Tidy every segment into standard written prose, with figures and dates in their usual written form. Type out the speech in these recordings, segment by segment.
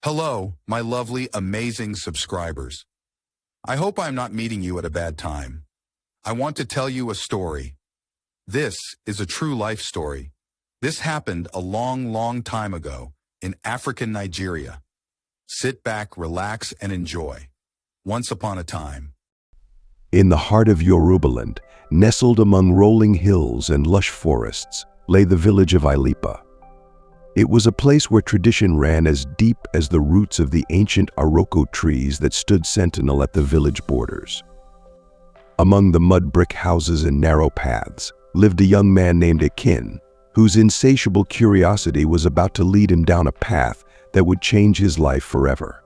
Hello, my lovely, amazing subscribers. I hope I'm not meeting you at a bad time. I want to tell you a story. This is a true life story. This happened a long time ago in African Nigeria. Sit back, relax, and enjoy. Once upon a time. In the heart of Yorubaland, nestled among rolling hills and lush forests, lay the village of Ilipa. It was a place where tradition ran as deep as the roots of the ancient Aroko trees that stood sentinel at the village borders. Among the mud brick houses and narrow paths lived a young man named Akin, whose insatiable curiosity was about to lead him down a path that would change his life forever.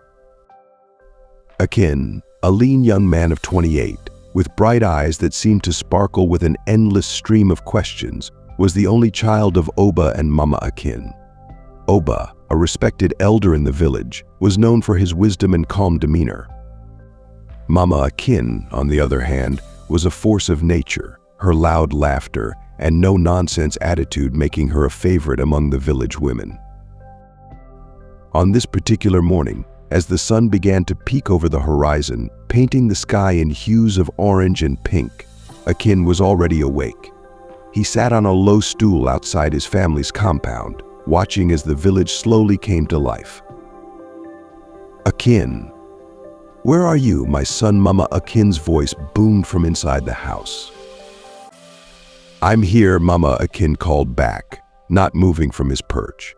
Akin, a lean young man of 28, with bright eyes that seemed to sparkle with an endless stream of questions, was the only child of Oba and Mama Akin. Oba, a respected elder in the village, was known for his wisdom and calm demeanor. Mama Akin, on the other hand, was a force of nature, her loud laughter and no-nonsense attitude making her a favorite among the village women. On this particular morning, as the sun began to peek over the horizon, painting the sky in hues of orange and pink, Akin was already awake. He sat on a low stool outside his family's compound, watching as the village slowly came to life. Akin, where are you, my son? Mama Akin's voice boomed from inside the house. I'm here, Mama Akin called back, not moving from his perch.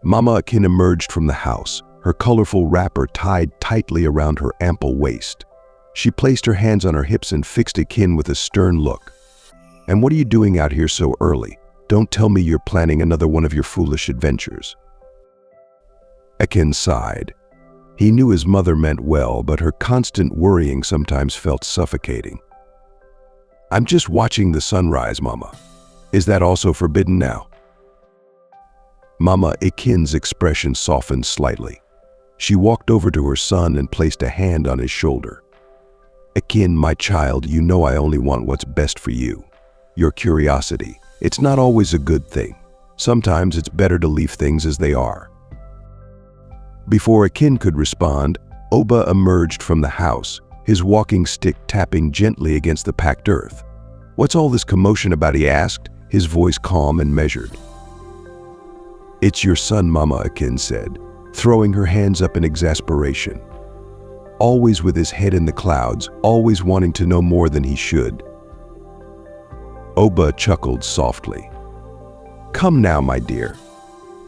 Mama Akin emerged from the house, her colorful wrapper tied tightly around her ample waist. She placed her hands on her hips and fixed Akin with a stern look. And what are you doing out here so early? Don't tell me you're planning another one of your foolish adventures. Akin sighed. He knew his mother meant well, but her constant worrying sometimes felt suffocating. I'm just watching the sunrise, Mama. Is that also forbidden now? Mama Akin's expression softened slightly. She walked over to her son and placed a hand on his shoulder. Akin, my child, you know I only want what's best for you. Your curiosity, it's not always a good thing. Sometimes it's better to leave things as they are. Before Akin could respond, Oba emerged from the house, his walking stick tapping gently against the packed earth. What's all this commotion about? He asked, his voice calm and measured. It's your son, Mama Akin said, throwing her hands up in exasperation. Always with his head in the clouds, always wanting to know more than he should. Oba chuckled softly. Come now, my dear.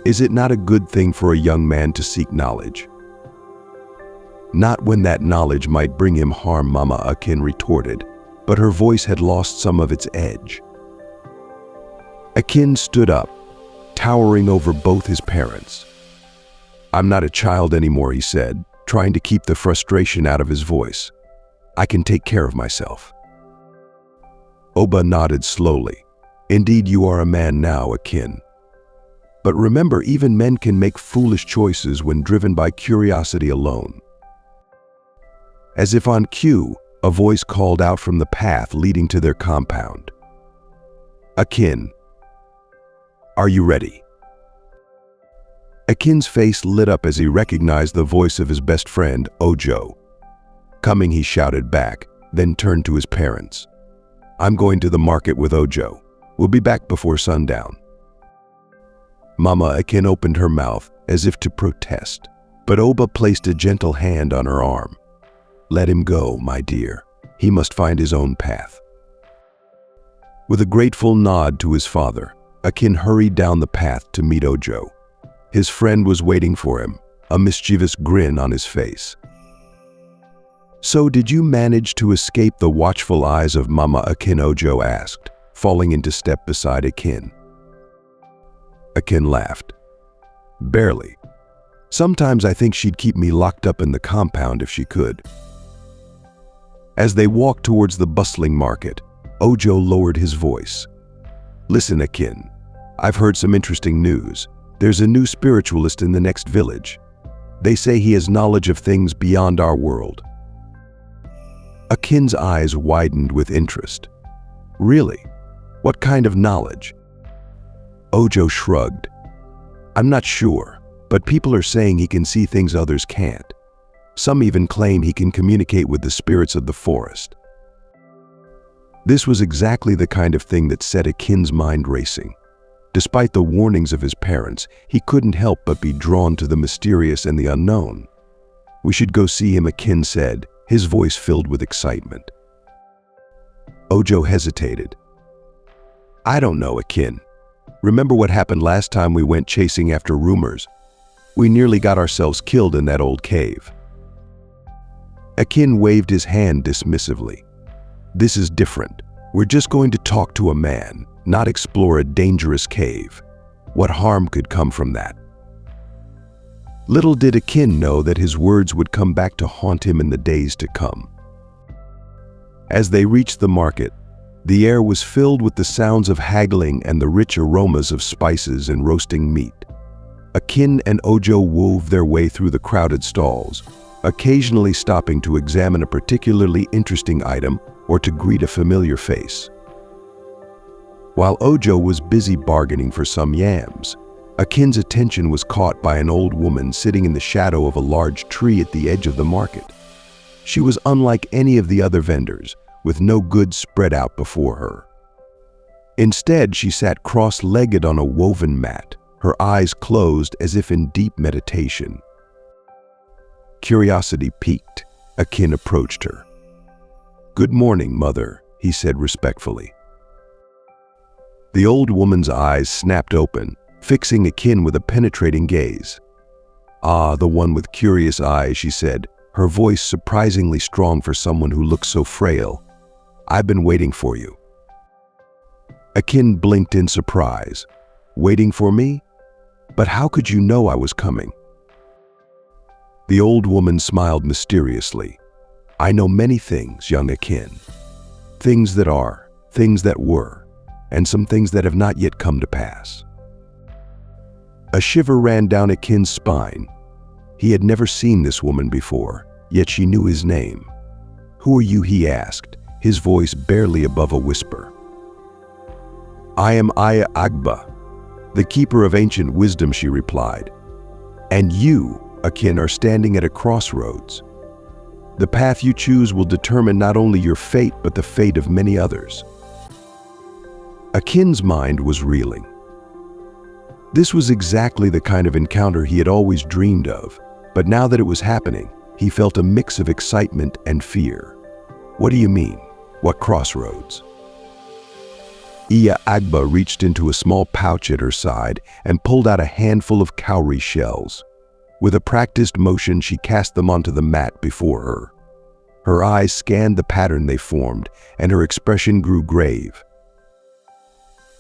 Is it not a good thing for a young man to seek knowledge? Not when that knowledge might bring him harm, Mama Akin retorted, but her voice had lost some of its edge. Akin stood up, towering over both his parents. I'm not a child anymore, he said, trying to keep the frustration out of his voice. I can take care of myself. Oba nodded slowly. Indeed, you are a man now, Akin. But remember, even men can make foolish choices when driven by curiosity alone. As if on cue, a voice called out from the path leading to their compound. Akin, are you ready? Akin's face lit up as he recognized the voice of his best friend, Ojo. Coming, he shouted back, then turned to his parents. I'm going to the market with Ojo. We'll be back before sundown. Mama Akin opened her mouth as if to protest, but Oba placed a gentle hand on her arm. Let him go, my dear. He must find his own path. With a grateful nod to his father, Akin hurried down the path to meet Ojo. His friend was waiting for him, a mischievous grin on his face. So did you manage to escape the watchful eyes of Mama Akin? Ojo asked, falling into step beside Akin. Akin laughed. Barely. Sometimes I think she'd keep me locked up in the compound if she could. As they walked towards the bustling market, Ojo lowered his voice. Listen, Akin, I've heard some interesting news. There's a new spiritualist in the next village. They say he has knowledge of things beyond our world. Akin's eyes widened with interest. Really? What kind of knowledge? Ojo shrugged. I'm not sure. But people are saying he can see things others can't. Some even claim he can communicate with the spirits of the forest. This was exactly the kind of thing that set Akin's mind racing. Despite the warnings of his parents, he couldn't help but be drawn to the mysterious and the unknown. "We should go see him," Akin said, his voice filled with excitement. Ojo hesitated. "I don't know, Akin. Remember what happened last time we went chasing after rumors? We nearly got ourselves killed in that old cave." Akin waved his hand dismissively. "This is different. We're just going to talk to a man, not explore a dangerous cave. What harm could come from that?" Little did Akin know that his words would come back to haunt him in the days to come. As they reached the market, the air was filled with the sounds of haggling and the rich aromas of spices and roasting meat. Akin and Ojo wove their way through the crowded stalls, occasionally stopping to examine a particularly interesting item or to greet a familiar face. While Ojo was busy bargaining for some yams, Akin's attention was caught by an old woman sitting in the shadow of a large tree at the edge of the market. She was unlike any of the other vendors, with no goods spread out before her. Instead, she sat cross-legged on a woven mat, her eyes closed as if in deep meditation. Curiosity piqued, Akin approached her. "Good morning, Mother," he said respectfully. The old woman's eyes snapped open, fixing Akin with a penetrating gaze. "Ah, the one with curious eyes," she said, her voice surprisingly strong for someone who looked so frail. "I've been waiting for you." Akin blinked in surprise. "Waiting for me? But how could you know I was coming?" The old woman smiled mysteriously. "I know many things, young Akin. Things that are, things that were, and some things that have not yet come to pass." A shiver ran down Akin's spine. He had never seen this woman before, yet she knew his name. "Who are you?" he asked, his voice barely above a whisper. "I am Aya Agba, the keeper of ancient wisdom," she replied. "And you, Akin, are standing at a crossroads. The path you choose will determine not only your fate, but the fate of many others." Akin's mind was reeling. This was exactly the kind of encounter he had always dreamed of, but now that it was happening, he felt a mix of excitement and fear. "What do you mean? What crossroads?" Iya Agba reached into a small pouch at her side and pulled out a handful of cowrie shells. With a practiced motion, she cast them onto the mat before her. Her eyes scanned the pattern they formed, and her expression grew grave.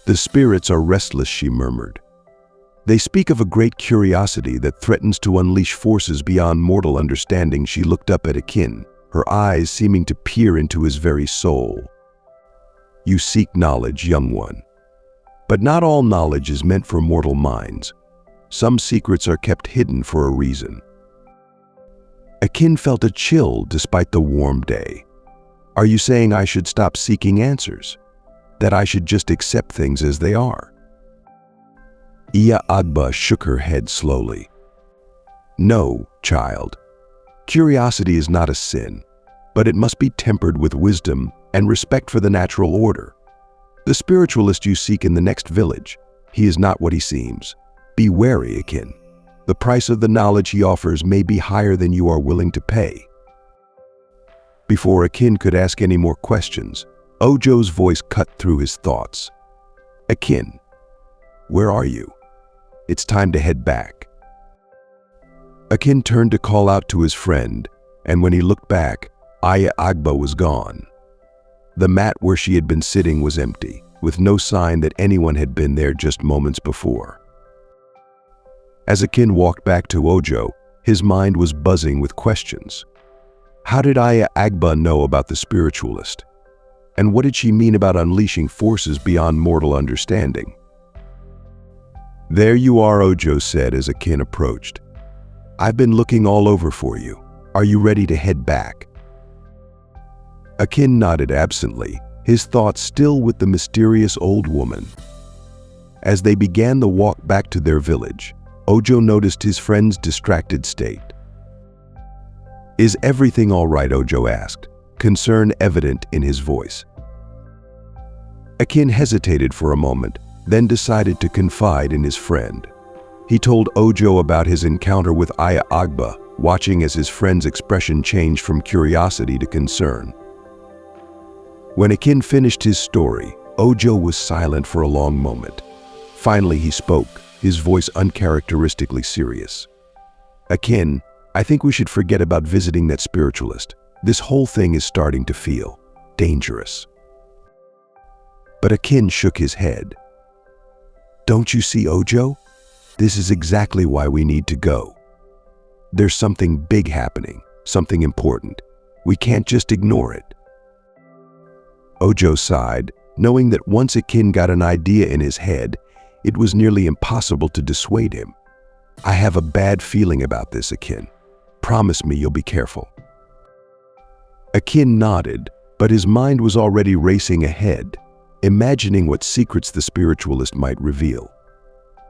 "The spirits are restless," she murmured. "They speak of a great curiosity that threatens to unleash forces beyond mortal understanding." She looked up at Akin, her eyes seeming to peer into his very soul. "You seek knowledge, young one. But not all knowledge is meant for mortal minds. Some secrets are kept hidden for a reason." Akin felt a chill despite the warm day. "Are you saying I should stop seeking answers? That I should just accept things as they are?" Iya Agba shook her head slowly. "No, child. Curiosity is not a sin, but it must be tempered with wisdom and respect for the natural order. The spiritualist you seek in the next village, he is not what he seems. Be wary, Akin. The price of the knowledge he offers may be higher than you are willing to pay." Before Akin could ask any more questions, Ojo's voice cut through his thoughts. "Akin, where are you? It's time to head back." Akin turned to call out to his friend, and when he looked back, Aya Agba was gone. The mat where she had been sitting was empty, with no sign that anyone had been there just moments before. As Akin walked back to Ojo, his mind was buzzing with questions. How did Aya Agba know about the spiritualist? And what did she mean about unleashing forces beyond mortal understanding? "There you are," Ojo said as Akin approached. "I've been looking all over for you. Are you ready to head back?" Akin nodded absently, his thoughts still with the mysterious old woman. As they began the walk back to their village, Ojo noticed his friend's distracted state. "Is everything all right?" Ojo asked, concern evident in his voice. Akin hesitated for a moment, then decided to confide in his friend. He told Ojo about his encounter with Aya Agba, watching as his friend's expression changed from curiosity to concern. When Akin finished his story, Ojo was silent for a long moment. Finally, he spoke, his voice uncharacteristically serious. "Akin, I think we should forget about visiting that spiritualist. This whole thing is starting to feel dangerous." But Akin shook his head. "Don't you see, Ojo? This is exactly why we need to go. There's something big happening, something important. We can't just ignore it." Ojo sighed, knowing that once Akin got an idea in his head, it was nearly impossible to dissuade him. "I have a bad feeling about this, Akin. Promise me you'll be careful." Akin nodded, but his mind was already racing ahead, imagining what secrets the spiritualist might reveal.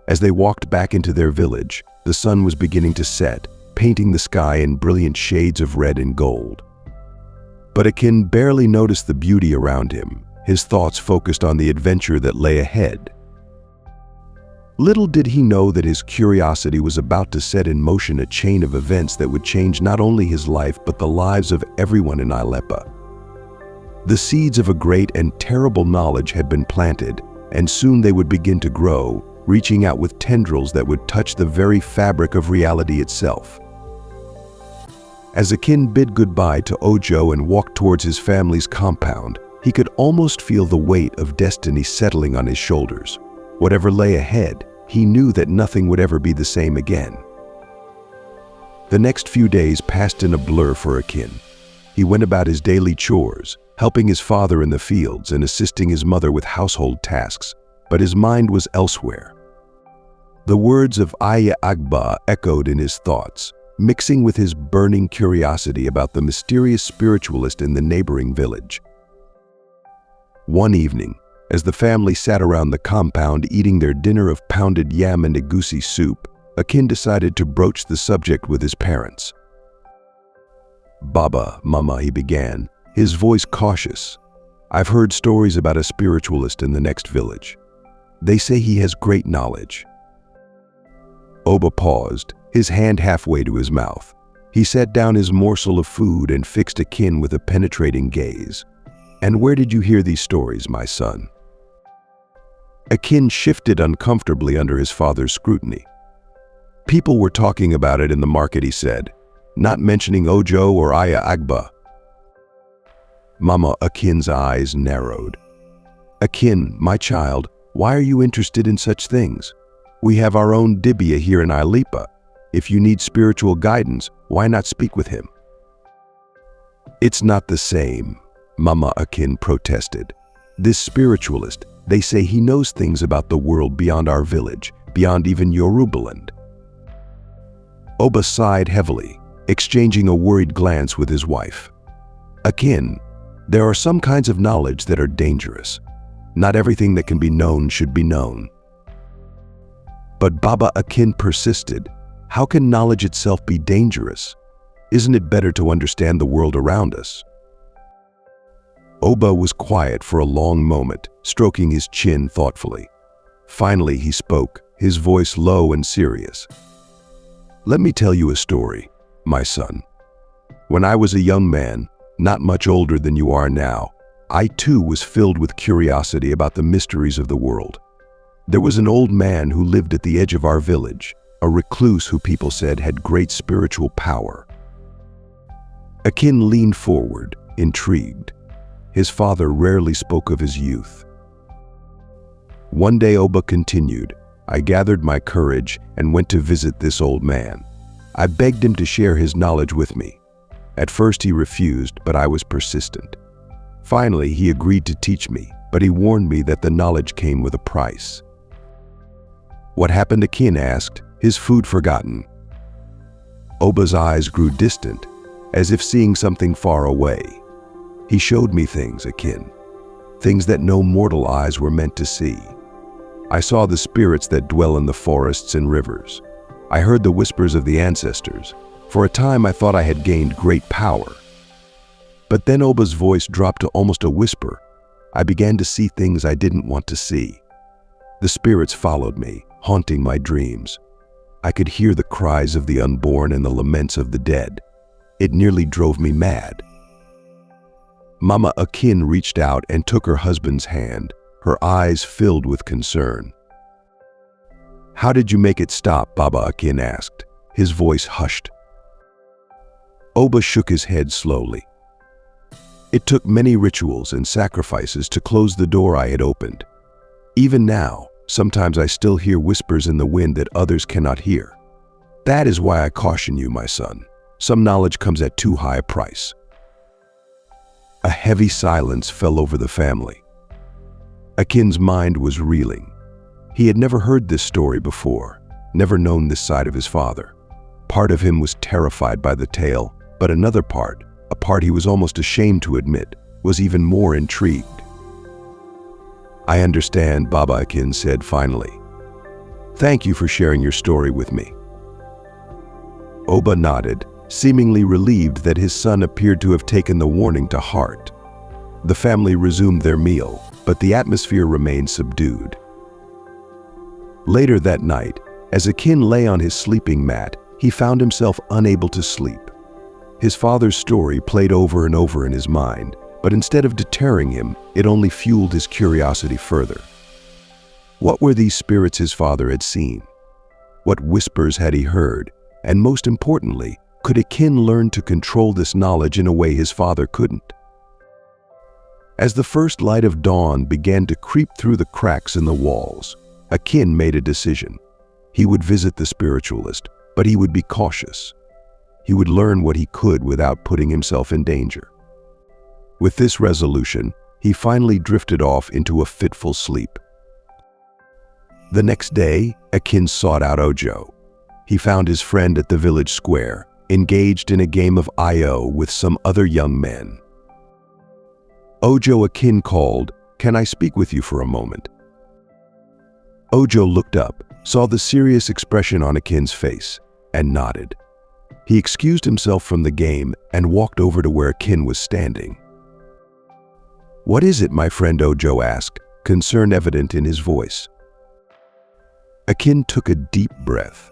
As they walked back into their village, the sun was beginning to set, painting the sky in brilliant shades of red and gold. But Akin barely noticed the beauty around him, his thoughts focused on the adventure that lay ahead. Little did he know that his curiosity was about to set in motion a chain of events that would change not only his life but the lives of everyone in Ilepa. The seeds of a great and terrible knowledge had been planted, and soon they would begin to grow, reaching out with tendrils that would touch the very fabric of reality itself. As Akin bid goodbye to Ojo and walked towards his family's compound, he could almost feel the weight of destiny settling on his shoulders. Whatever lay ahead, he knew that nothing would ever be the same again. The next few days passed in a blur for Akin. He went about his daily chores, helping his father in the fields and assisting his mother with household tasks, but his mind was elsewhere. The words of Aya Agba echoed in his thoughts, mixing with his burning curiosity about the mysterious spiritualist in the neighboring village. One evening, as the family sat around the compound eating their dinner of pounded yam and egusi soup, Akin decided to broach the subject with his parents. "Baba, Mama," he began, his voice cautious. "I've heard stories about a spiritualist in the next village. They say he has great knowledge." Oba paused, his hand halfway to his mouth. He set down his morsel of food and fixed Akin with a penetrating gaze. "And where did you hear these stories, my son?" Akin shifted uncomfortably under his father's scrutiny. "People were talking about it in the market," he said, not mentioning Ojo or Aya Agba. Mama Akin's eyes narrowed. "Akin, my child, why are you interested in such things? We have our own Dibia here in Ilepa. If you need spiritual guidance, why not speak with him?" "It's not the same," Mama Akin protested. "This spiritualist, they say he knows things about the world beyond our village, beyond even Yorubaland." Oba sighed heavily, exchanging a worried glance with his wife. "Akin, there are some kinds of knowledge that are dangerous. Not everything that can be known should be known." But Baba Akin persisted. "How can knowledge itself be dangerous? Isn't it better to understand the world around us?" Oba was quiet for a long moment, stroking his chin thoughtfully. Finally, he spoke, his voice low and serious. "Let me tell you a story, my son. When I was a young man, not much older than you are now, I too was filled with curiosity about the mysteries of the world. There was an old man who lived at the edge of our village, a recluse who people said had great spiritual power." Akin leaned forward, intrigued. His father rarely spoke of his youth. "One day," Oba continued, "I gathered my courage and went to visit this old man. I begged him to share his knowledge with me. At first he refused, but I was persistent. Finally, he agreed to teach me, but he warned me that the knowledge came with a price." "What happened?" Akin asked, his food forgotten. Oba's eyes grew distant, as if seeing something far away. "He showed me things, Akin, things that no mortal eyes were meant to see. I saw the spirits that dwell in the forests and rivers. I heard the whispers of the ancestors. For a time, I thought I had gained great power. But then Oba's voice dropped to almost a whisper. I began to see things I didn't want to see. The spirits followed me, haunting my dreams. I could hear the cries of the unborn and the laments of the dead. It nearly drove me mad. Mama Akin reached out and took her husband's hand, her eyes filled with concern. "How did you make it stop?" Baba Akin asked, his voice hushed. Oba shook his head slowly. "It took many rituals and sacrifices to close the door I had opened. Even now, sometimes I still hear whispers in the wind that others cannot hear. That is why I caution you, my son. Some knowledge comes at too high a price." A heavy silence fell over the family. Akin's mind was reeling. He had never heard this story before, never known this side of his father. Part of him was terrified by the tale, but another part, a part he was almost ashamed to admit, was even more intrigued. "I understand," Baba Akin said finally. "Thank you for sharing your story with me." Oba nodded, seemingly relieved that his son appeared to have taken the warning to heart. The family resumed their meal, but the atmosphere remained subdued. Later that night, as Akin lay on his sleeping mat, he found himself unable to sleep. His father's story played over and over in his mind, but instead of deterring him, it only fueled his curiosity further. What were these spirits his father had seen? What whispers had he heard? And most importantly, could Akin learn to control this knowledge in a way his father couldn't? As the first light of dawn began to creep through the cracks in the walls, Akin made a decision. He would visit the spiritualist, but he would be cautious. He would learn what he could without putting himself in danger. With this resolution, he finally drifted off into a fitful sleep. The next day, Akin sought out Ojo. He found his friend at the village square, engaged in a game of I.O. with some other young men. "Ojo," Akin called, "can I speak with you for a moment?" Ojo looked up, saw the serious expression on Akin's face, and nodded. He excused himself from the game and walked over to where Akin was standing. "What is it, my friend?" Ojo asked, concern evident in his voice. Akin took a deep breath.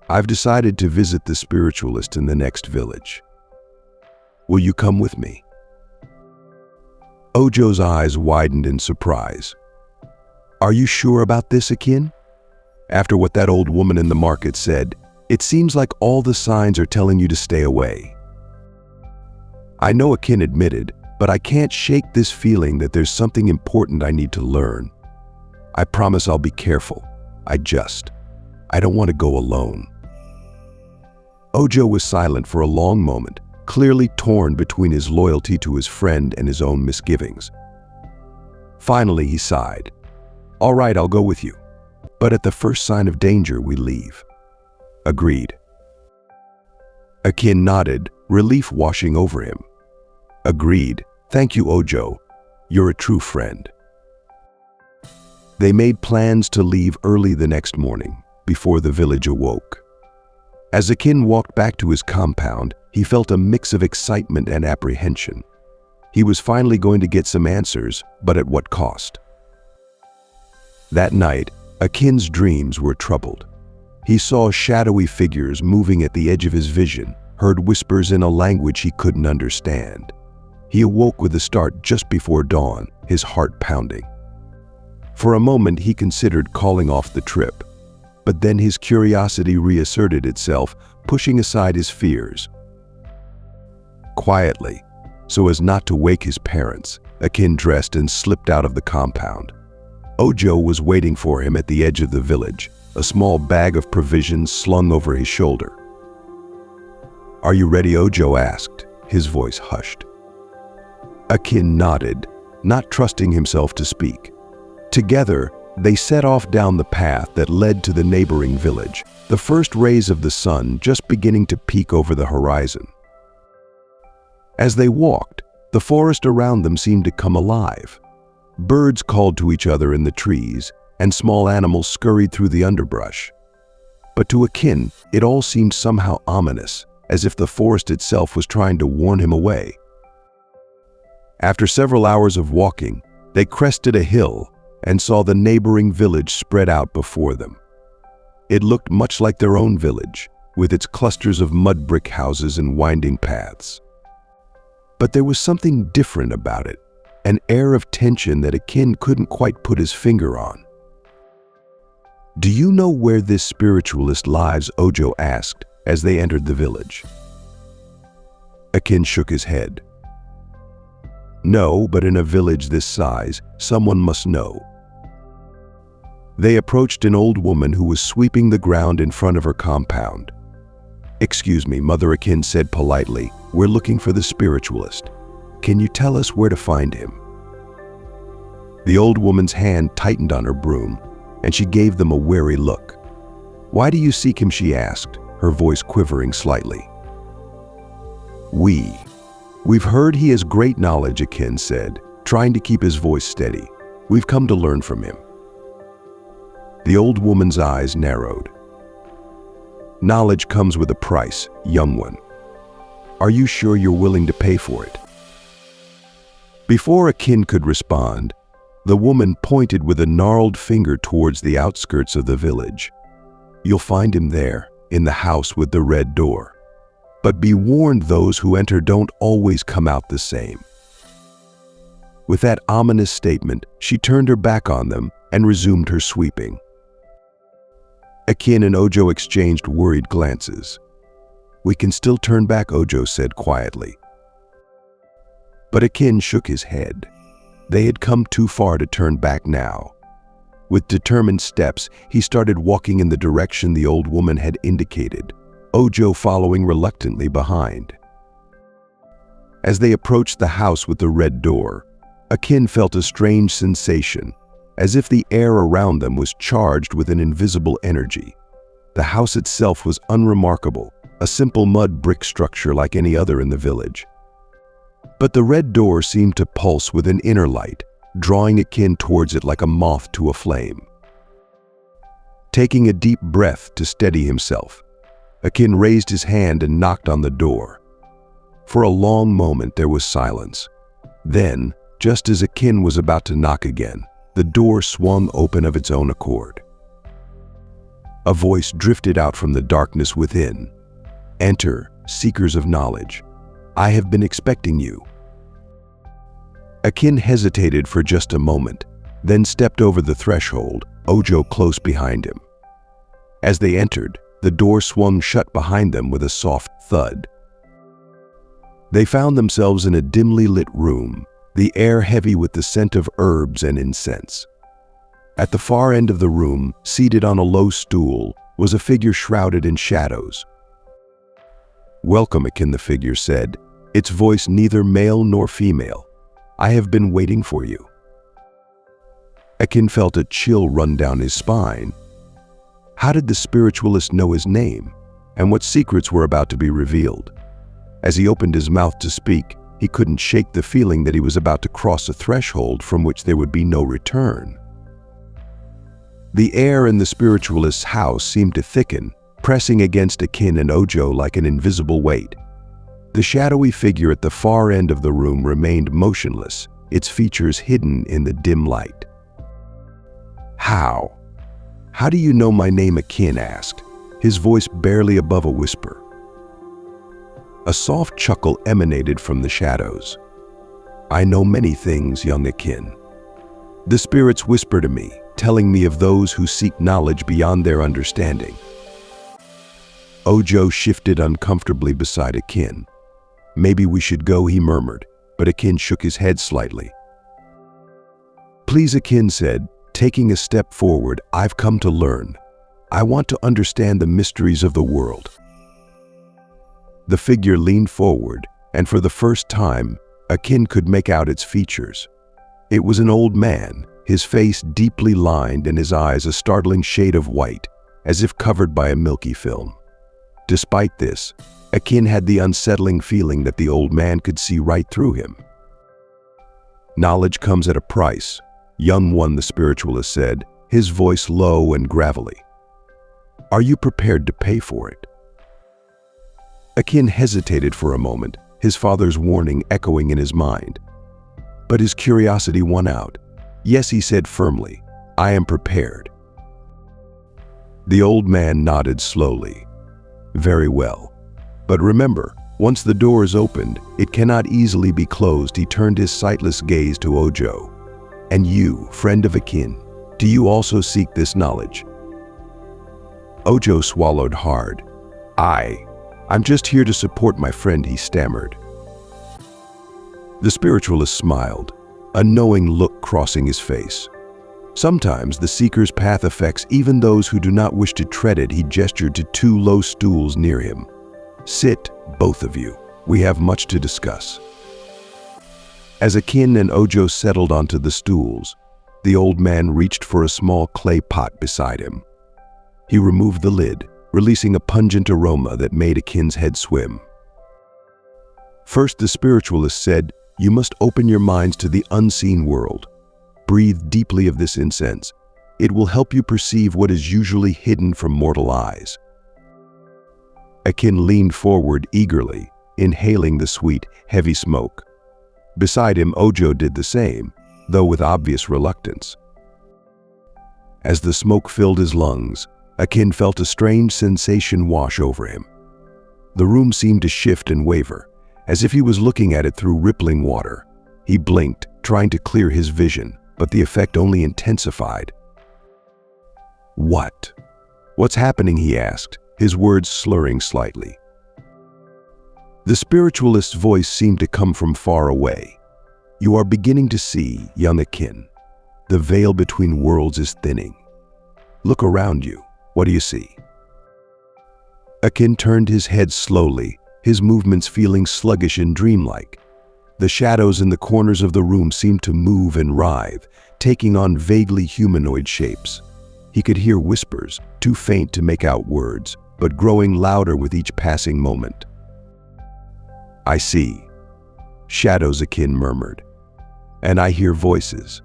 "I've decided to visit the spiritualist in the next village. Will you come with me?" Ojo's eyes widened in surprise. "Are you sure about this, Akin? After what that old woman in the market said, it seems like all the signs are telling you to stay away." "I know," Akin admitted, "but I can't shake this feeling that there's something important I need to learn. I promise I'll be careful. I don't want to go alone." Ojo was silent for a long moment, clearly torn between his loyalty to his friend and his own misgivings. Finally, he sighed. "All right, I'll go with you. But at the first sign of danger, we leave." "Agreed." Akin nodded, relief washing over him. "Agreed. Thank you, Ojo. You're a true friend." They made plans to leave early the next morning, before the village awoke. As Akin walked back to his compound, he felt a mix of excitement and apprehension. He was finally going to get some answers, but at what cost? That night, Akin's dreams were troubled. He saw shadowy figures moving at the edge of his vision, heard whispers in a language he couldn't understand. He awoke with a start just before dawn, his heart pounding. For a moment, he considered calling off the trip, but then his curiosity reasserted itself, pushing aside his fears. Quietly, so as not to wake his parents, Akin dressed and slipped out of the compound. Ojo was waiting for him at the edge of the village, a small bag of provisions slung over his shoulder. "Are you ready?" Ojo asked, his voice hushed. Akin nodded, not trusting himself to speak. Together, they set off down the path that led to the neighboring village, the first rays of the sun just beginning to peek over the horizon. As they walked, the forest around them seemed to come alive. Birds called to each other in the trees, and small animals scurried through the underbrush. But to Akin, it all seemed somehow ominous, as if the forest itself was trying to warn him away. After several hours of walking, they crested a hill and saw the neighboring village spread out before them. It looked much like their own village, with its clusters of mud brick houses and winding paths. But there was something different about it, an air of tension that Akin couldn't quite put his finger on. "Do you know where this spiritualist lives?" Ojo asked as they entered the village. Akin shook his head. "No, but in a village this size, someone must know." They approached an old woman who was sweeping the ground in front of her compound. "Excuse me," Mother Akin said politely, "we're looking for the spiritualist. Can you tell us where to find him?" The old woman's hand tightened on her broom, and she gave them a wary look. "Why do you seek him?" she asked, her voice quivering slightly. We've heard he has great knowledge," Akin said, trying to keep his voice steady. "We've come to learn from him." The old woman's eyes narrowed. "Knowledge comes with a price, young one. Are you sure you're willing to pay for it?" Before Akin could respond, the woman pointed with a gnarled finger towards the outskirts of the village. "You'll find him there, in the house with the red door. But be warned, those who enter don't always come out the same." With that ominous statement, she turned her back on them and resumed her sweeping. Akin and Ojo exchanged worried glances. "We can still turn back," Ojo said quietly. But Akin shook his head. They had come too far to turn back now. With determined steps, he started walking in the direction the old woman had indicated, Ojo following reluctantly behind. As they approached the house with the red door, Akin felt a strange sensation, as if the air around them was charged with an invisible energy. The house itself was unremarkable, a simple mud brick structure like any other in the village. But the red door seemed to pulse with an inner light, drawing Akin towards it like a moth to a flame. Taking a deep breath to steady himself, Akin raised his hand and knocked on the door. For a long moment there was silence. Then, just as Akin was about to knock again, the door swung open of its own accord. A voice drifted out from the darkness within. "Enter, seekers of knowledge. I have been expecting you." Akin hesitated for just a moment, then stepped over the threshold, Ojo close behind him. As they entered, the door swung shut behind them with a soft thud. They found themselves in a dimly lit room, the air heavy with the scent of herbs and incense. At the far end of the room, seated on a low stool, was a figure shrouded in shadows. "Welcome," Akin, the figure said, its voice neither male nor female. "I have been waiting for you." Akin felt a chill run down his spine. How did the spiritualist know his name, and what secrets were about to be revealed? As he opened his mouth to speak, he couldn't shake the feeling that he was about to cross a threshold from which there would be no return. The air in the spiritualist's house seemed to thicken, pressing against Akin and Ojo like an invisible weight. The shadowy figure at the far end of the room remained motionless, its features hidden in the dim light. How do you know my name?" Akin asked, his voice barely above a whisper. A soft chuckle emanated from the shadows. "I know many things, young Akin. The spirits whisper to me, telling me of those who seek knowledge beyond their understanding." Ojo shifted uncomfortably beside Akin. "Maybe we should go," he murmured, but Akin shook his head slightly. "Please," Akin said, taking a step forward, "I've come to learn. I want to understand the mysteries of the world." The figure leaned forward, and for the first time, Akin could make out its features. It was an old man, his face deeply lined and his eyes a startling shade of white, as if covered by a milky film. Despite this, Akin had the unsettling feeling that the old man could see right through him. "Knowledge comes at a price, young one," the spiritualist said, his voice low and gravelly. Are you prepared to pay for it? Akin hesitated for a moment, his father's warning echoing in his mind. But his curiosity won out. Yes, he said firmly, I am prepared. The old man nodded slowly. Very well. But remember, once the door is opened, it cannot easily be closed. He turned his sightless gaze to Ojo. And you, friend of Akin, do you also seek this knowledge? Ojo swallowed hard. I'm just here to support my friend, he stammered. The spiritualist smiled, a knowing look crossing his face. Sometimes the seeker's path affects even those who do not wish to tread it. He gestured to two low stools near him. Sit, both of you. We have much to discuss. As Akin and Ojo settled onto the stools, the old man reached for a small clay pot beside him. He removed the lid, releasing a pungent aroma that made Akin's head swim. First, the spiritualist said, you must open your minds to the unseen world. Breathe deeply of this incense. It will help you perceive what is usually hidden from mortal eyes. Akin leaned forward eagerly, inhaling the sweet, heavy smoke. Beside him, Ojo did the same, though with obvious reluctance. As the smoke filled his lungs, Akin felt a strange sensation wash over him. The room seemed to shift and waver, as if he was looking at it through rippling water. He blinked, trying to clear his vision, but the effect only intensified. What's happening? He asked, his words slurring slightly. The spiritualist's voice seemed to come from far away. You are beginning to see, young Akin. The veil between worlds is thinning. Look around you. What do you see? Akin turned his head slowly, his movements feeling sluggish and dreamlike. The shadows in the corners of the room seemed to move and writhe, taking on vaguely humanoid shapes. He could hear whispers, too faint to make out words, but growing louder with each passing moment. I see. Shadows, Akin murmured. And I hear voices.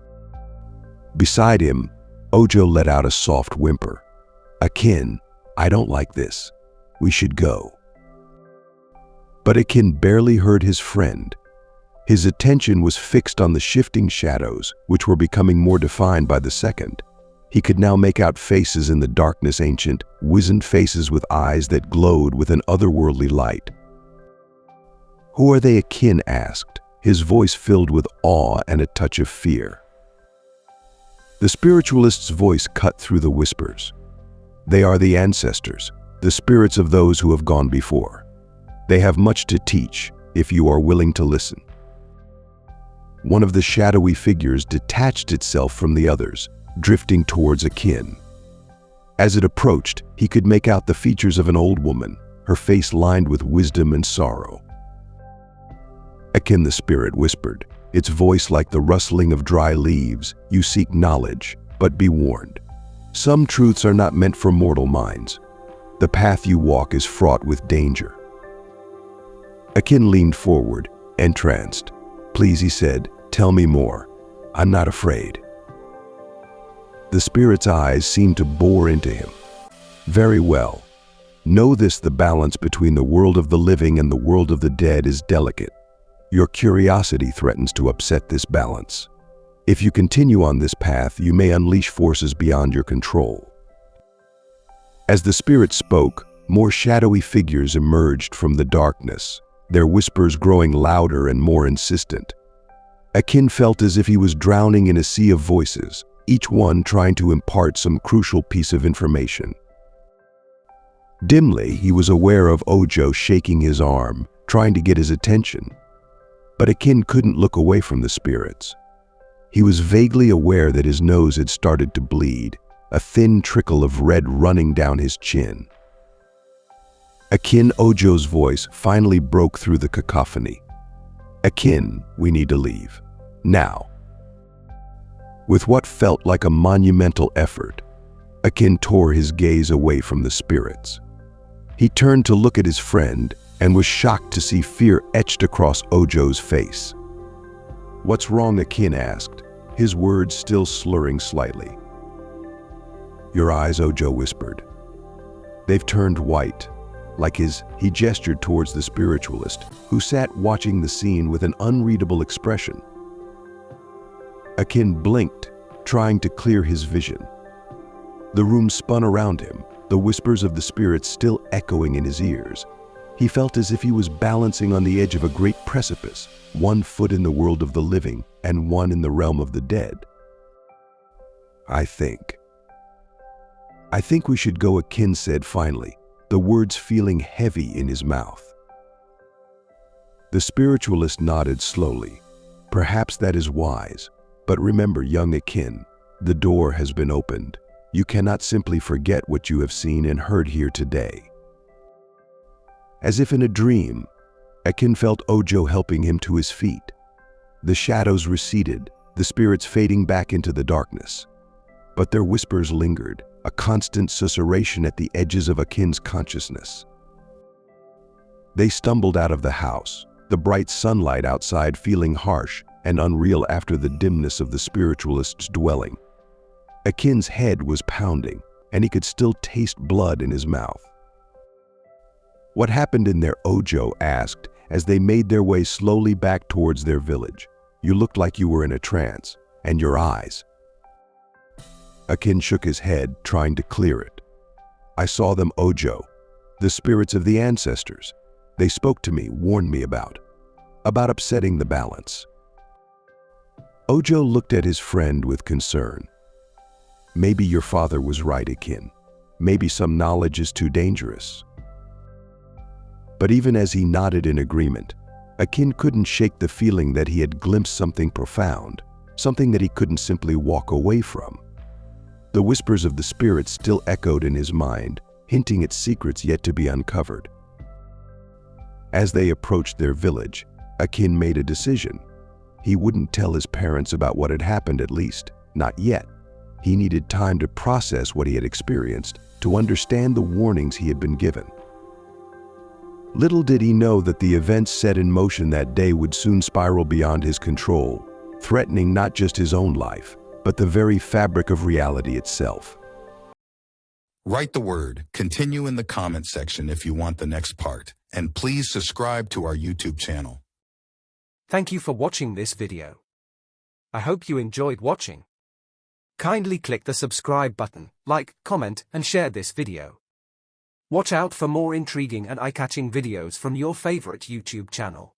Beside him, Ojo let out a soft whimper. Akin, I don't like this. We should go. But Akin barely heard his friend. His attention was fixed on the shifting shadows, which were becoming more defined by the second. He could now make out faces in the darkness, ancient, wizened faces with eyes that glowed with an otherworldly light. Who are they? Akin asked, his voice filled with awe and a touch of fear. The spiritualist's voice cut through the whispers. They are the ancestors, the spirits of those who have gone before. They have much to teach, if you are willing to listen. One of the shadowy figures detached itself from the others, drifting towards Akin. As it approached, he could make out the features of an old woman, her face lined with wisdom and sorrow. Akin, the spirit whispered, its voice like the rustling of dry leaves, you seek knowledge, but be warned. Some truths are not meant for mortal minds. The path you walk is fraught with danger. Akin leaned forward, entranced. Please, he said, tell me more. I'm not afraid. The spirit's eyes seemed to bore into him. Very well. Know this: the balance between the world of the living and the world of the dead is delicate. Your curiosity threatens to upset this balance. If you continue on this path, you may unleash forces beyond your control. As the spirit spoke, more shadowy figures emerged from the darkness, their whispers growing louder and more insistent. Akin felt as if he was drowning in a sea of voices, each one trying to impart some crucial piece of information. Dimly, he was aware of Ojo shaking his arm, trying to get his attention. But Akin couldn't look away from the spirits. He was vaguely aware that his nose had started to bleed, a thin trickle of red running down his chin. Akin, Ojo's voice finally broke through the cacophony. Akin, we need to leave. Now. With what felt like a monumental effort, Akin tore his gaze away from the spirits. He turned to look at his friend and was shocked to see fear etched across Ojo's face. What's wrong? Akin asked, his words still slurring slightly. Your eyes, Ojo whispered. They've turned white. He gestured towards the spiritualist, who sat watching the scene with an unreadable expression. Akin blinked, trying to clear his vision. The room spun around him, the whispers of the spirits still echoing in his ears. He felt as if he was balancing on the edge of a great precipice, one foot in the world of the living and one in the realm of the dead. I think we should go," Akin said finally, the words feeling heavy in his mouth. The spiritualist nodded slowly. "Perhaps that is wise. But remember, young Akin, the door has been opened. You cannot simply forget what you have seen and heard here today." As if in a dream, Akin felt Ojo helping him to his feet. The shadows receded, the spirits fading back into the darkness. But their whispers lingered, a constant susurration at the edges of Akin's consciousness. They stumbled out of the house, the bright sunlight outside feeling harsh and unreal after the dimness of the spiritualist's dwelling. Akin's head was pounding, and he could still taste blood in his mouth. "What happened in there?" Ojo asked as they made their way slowly back towards their village. "You looked like you were in a trance, and your eyes." Akin shook his head, trying to clear it. "I saw them, Ojo. The spirits of the ancestors. They spoke to me, warned me about upsetting the balance." Ojo looked at his friend with concern. "Maybe your father was right, Akin. Maybe some knowledge is too dangerous." But even as he nodded in agreement, Akin couldn't shake the feeling that he had glimpsed something profound, something that he couldn't simply walk away from. The whispers of the spirits still echoed in his mind, hinting at secrets yet to be uncovered. As they approached their village, Akin made a decision. He wouldn't tell his parents about what had happened, at least, not yet. He needed time to process what he had experienced, to understand the warnings he had been given. Little did he know that the events set in motion that day would soon spiral beyond his control, threatening not just his own life, but the very fabric of reality itself. Write the word "continue" in the comment section if you want the next part, and please subscribe to our YouTube channel. Thank you for watching this video. I hope you enjoyed watching. Kindly click the subscribe button, like, comment, and share this video. Watch out for more intriguing and eye-catching videos from your favorite YouTube channel.